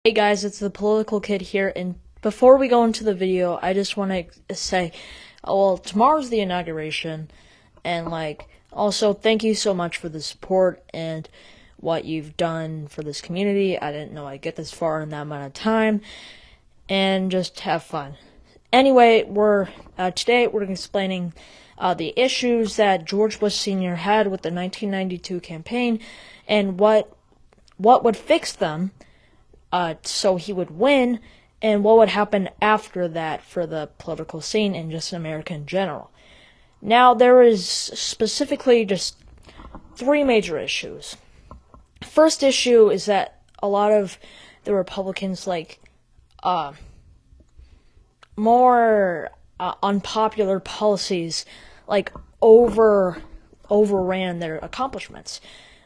Hey guys, it's the Political Kid here, and before we go into the video, I just want to say, well, tomorrow's the inauguration, and also thank you so much for the support and what you've done for this community. I didn't know I'd get this far in that amount of time, and just have fun. Anyway, today we're explaining the issues that George Bush Sr. had with the 1992 campaign, and what would fix them. So he would win, and what would happen after that for the political scene and just America in general. Now, there is specifically just three major issues. First issue is that a lot of the Republicans more unpopular policies overran their accomplishments.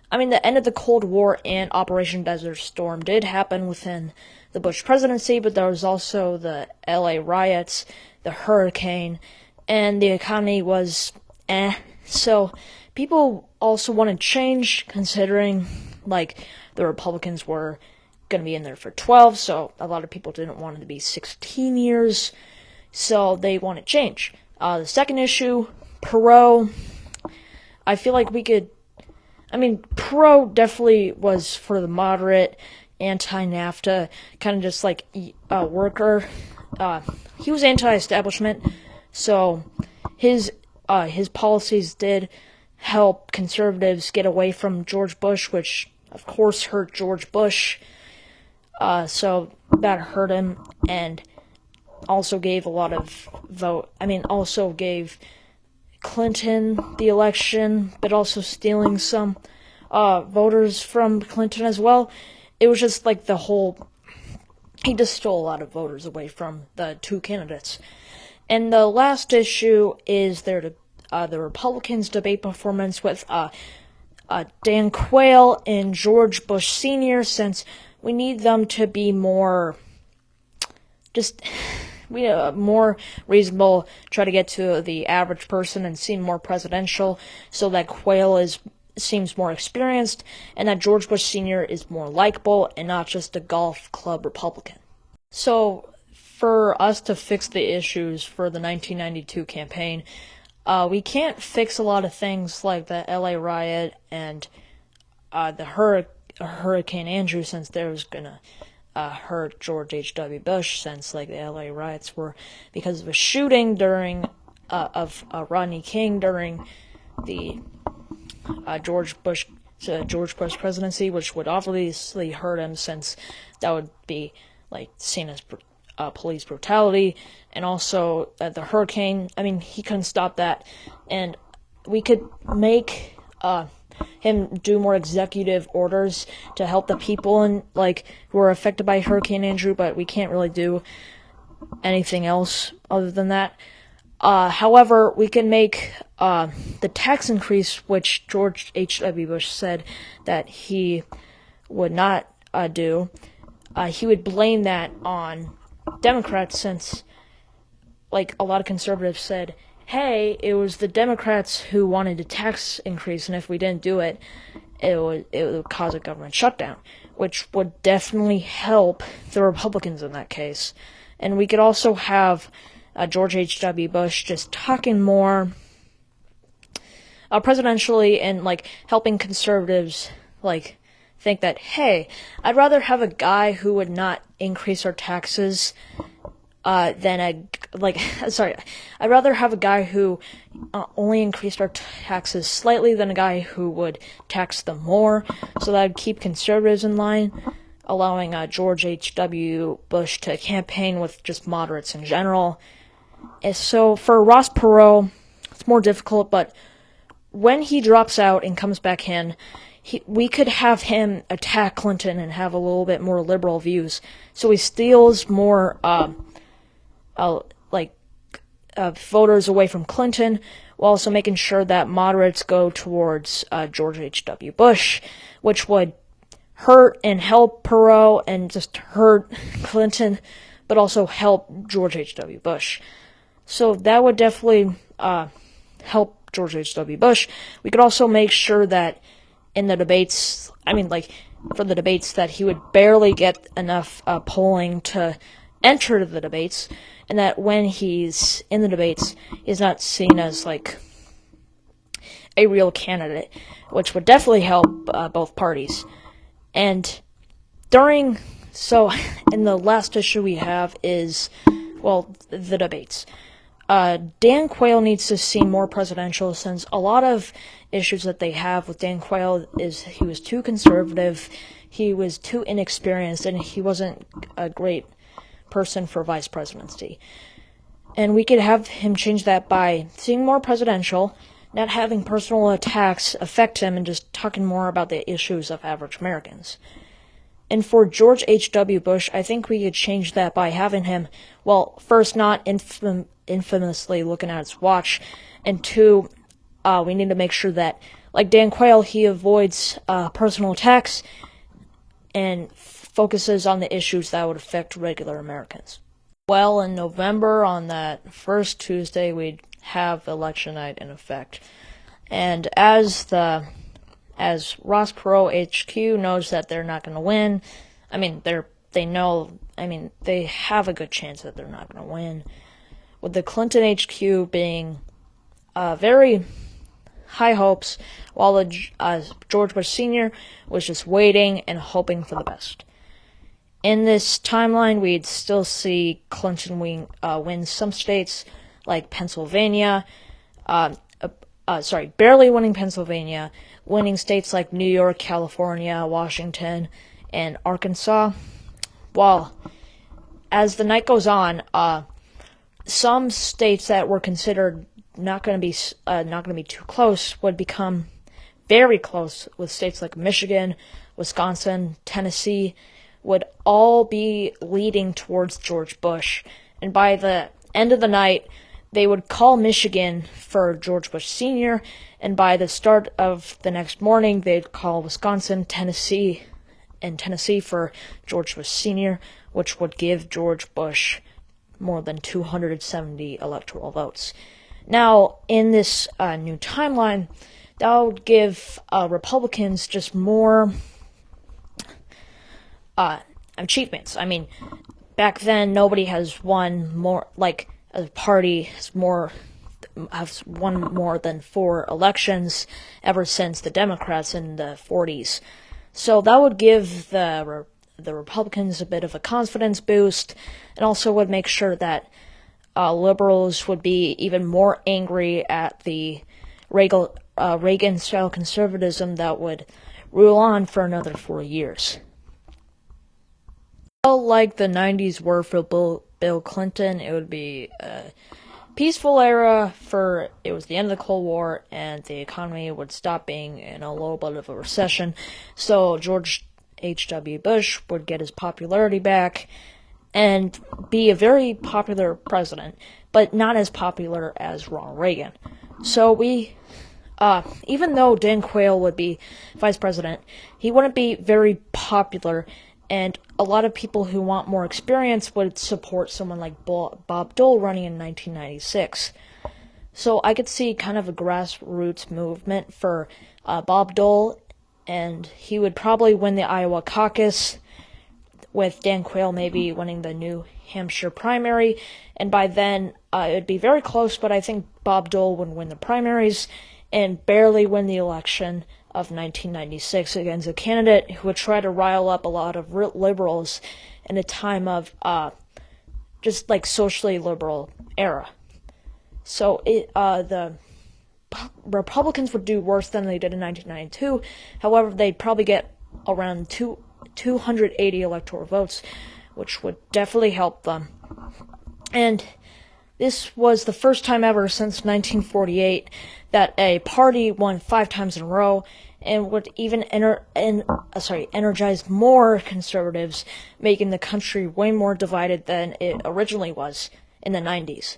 I mean, the end of the Cold War and Operation Desert Storm did happen within the Bush presidency, but there was also the LA riots, the hurricane, and the economy was So people also wanted change, considering the Republicans were going to be in there for 12, so a lot of people didn't want it to be 16 years, so they wanted change. The second issue, Perot. I feel like Perot definitely was for the moderate, anti-NAFTA, kind of just worker. He was anti-establishment, so his policies did help conservatives get away from George Bush, which of course hurt George Bush. So that hurt him, and also gave a lot of also gave Clinton the election, but also stealing some voters from Clinton as well. It was just he just stole a lot of voters away from the two candidates. And the last issue is the Republicans' debate performance with Dan Quayle and George Bush Sr., since we need them to be more more reasonable, try to get to the average person and seem more presidential, so that Quayle seems more experienced, and that George Bush Sr. is more likable and not just a golf club Republican. So, for us to fix the issues for the 1992 campaign, we can't fix a lot of things like the LA riot and the Hurricane Andrew, since there was gonna hurt George H.W. Bush, since the LA riots were because of a shooting of Rodney King during the George Bush presidency, which would obviously hurt him, since that would be seen as police brutality. And also the hurricane, he couldn't stop that, and we could make him do more executive orders to help the people who are affected by Hurricane Andrew, but we can't really do anything else other than that. However, we can make the tax increase, which George H.W. Bush said that he would not do. He would blame that on Democrats, since a lot of conservatives said, hey, it was the Democrats who wanted a tax increase, and if we didn't do it, it would cause a government shutdown, which would definitely help the Republicans in that case. And we could also have George H.W. Bush just talking more presidentially and helping conservatives think that, hey, I'd rather have a guy who would not increase our taxes I'd rather have a guy who only increased our taxes slightly than a guy who would tax them more, so that would keep conservatives in line, allowing George H.W. Bush to campaign with just moderates in general. And so for Ross Perot, it's more difficult, but when he drops out and comes back in, we could have him attack Clinton and have a little bit more liberal views, so he steals more voters away from Clinton, while also making sure that moderates go towards George H.W. Bush, which would hurt and help Perot and just hurt Clinton, but also help George H.W. Bush. So that would definitely help George H.W. Bush. We could also make sure that in the debates, for the debates that he would barely get enough polling to enter the debates, and that when he's in the debates, he's not seen as like a real candidate, which would definitely help both parties. And in the last issue we have is, well, the debates. Dan Quayle needs to seem more presidential, since a lot of issues that they have with Dan Quayle is he was too conservative, he was too inexperienced, and he wasn't a great person for vice presidency. And we could have him change that by seeming more presidential, not having personal attacks affect him, and just talking more about the issues of average Americans. And for George H.W. Bush, I think we could change that by having him, well, first, not infamously looking at his watch, and two, we need to make sure that, like Dan Quayle, he avoids personal attacks and focuses on the issues that would affect regular Americans. Well, in November, on that first Tuesday, we'd have election night in effect. And as Ross Perot HQ knows that they're not going to win, they have a good chance that they're not going to win, with the Clinton HQ being very high hopes, while the George Bush Sr. was just waiting and hoping for the best. In this timeline, we'd still see Clinton win some states, like Pennsylvania, barely winning Pennsylvania, winning states like New York, California, Washington, and Arkansas. While, as the night goes on, some states that were considered not going to be too close would become very close, with states like Michigan, Wisconsin, Tennessee, would all be leading towards George Bush. And by the end of the night, they would call Michigan for George Bush Sr., and by the start of the next morning, they'd call Wisconsin, Tennessee for George Bush Sr., which would give George Bush more than 270 electoral votes. Now, in this new timeline, that would give Republicans just more achievements. I mean, back then, nobody has won more, like, a party has won more than 4 elections ever since the Democrats in the 40s. So that would give the Republicans a bit of a confidence boost, and also would make sure that liberals would be even more angry at the Reagan-style conservatism that would rule on for another 4 years. Well, like the 90s were for Bill Clinton, it would be a peaceful era, for it was the end of the Cold War, and the economy would stop being in a little bit of a recession, so George H.W. Bush would get his popularity back and be a very popular president, but not as popular as Ronald Reagan. So even though Dan Quayle would be vice president, he wouldn't be very popular, and a lot of people who want more experience would support someone like Bob Dole running in 1996. So I could see kind of a grassroots movement for Bob Dole, and he would probably win the Iowa caucus, with Dan Quayle maybe winning the New Hampshire primary, and by then it would be very close, but I think Bob Dole would win the primaries and barely win the election of 1996 against a candidate who would try to rile up a lot of liberals in a time of just like socially liberal era. So the Republicans would do worse than they did in 1992. However, they'd probably get around 280 electoral votes, which would definitely help them. And this was the first time ever since 1948 that a party won 5 times in a row, and would even energize more conservatives, making the country way more divided than it originally was in the 90s.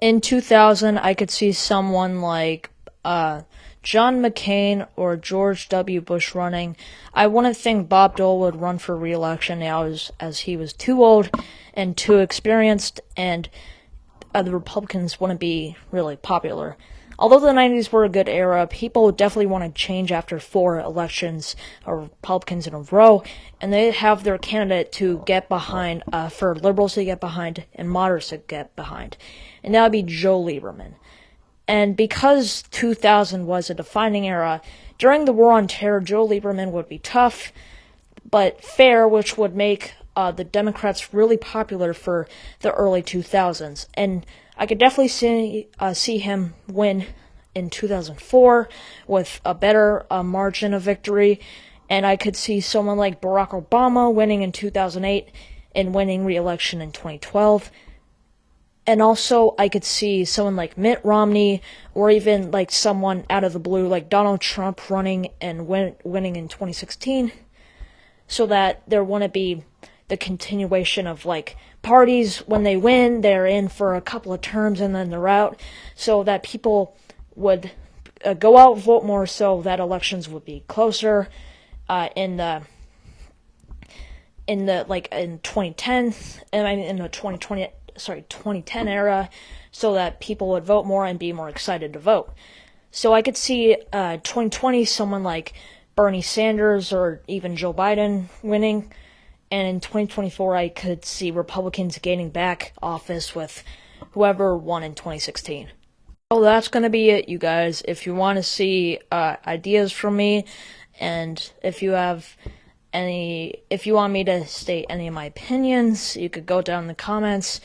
In 2000, I could see someone like John McCain or George W. Bush running. I wouldn't think Bob Dole would run for re-election now, as he was too old and too experienced, and the Republicans wouldn't be really popular. although the 90s were a good era, people definitely want to change after 4 elections of Republicans in a row, and they have their candidate to get behind, for liberals to get behind and moderates to get behind, and that would be Joe Lieberman. And because 2000 was a defining era, during the War on Terror, Joe Lieberman would be tough, but fair, which would make the Democrats really popular for the early 2000s. And I could definitely see him win in 2004 with a better margin of victory. And I could see someone like Barack Obama winning in 2008 and winning re-election in 2012. And also, I could see someone like Mitt Romney, or even like someone out of the blue like Donald Trump running and winning in 2016, so that there wouldn't be the continuation of like parties when they win, they're in for a couple of terms and then they're out, so that people would go out, vote more, so that elections would be closer in 2010, and I mean in the 2010 era, so that people would vote more and be more excited to vote. So I could see 2020 someone like Bernie Sanders or even Joe Biden winning, and in 2024 I could see Republicans gaining back office with whoever won in 2016. So that's gonna be it, you guys. If you want to see ideas from me, and if you want me to state any of my opinions, you could go down in the comments.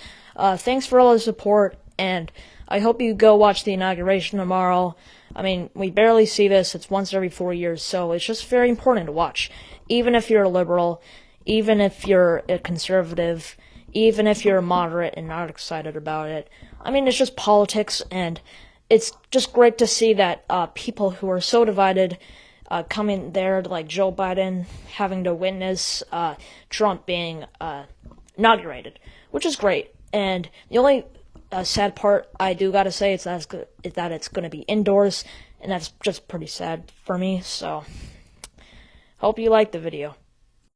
Thanks for all the support, and I hope you go watch the inauguration tomorrow. I mean, we barely see this, it's once every 4 years, so it's just very important to watch. Even if you're a liberal, even if you're a conservative, even if you're a moderate and not excited about it. I mean, it's just politics, and it's just great to see that people who are so divided coming there, like Joe Biden having to witness Trump being inaugurated, which is great. And the only sad part I do gotta say is that it's gonna be indoors, and that's just pretty sad for me. So, hope you liked the video.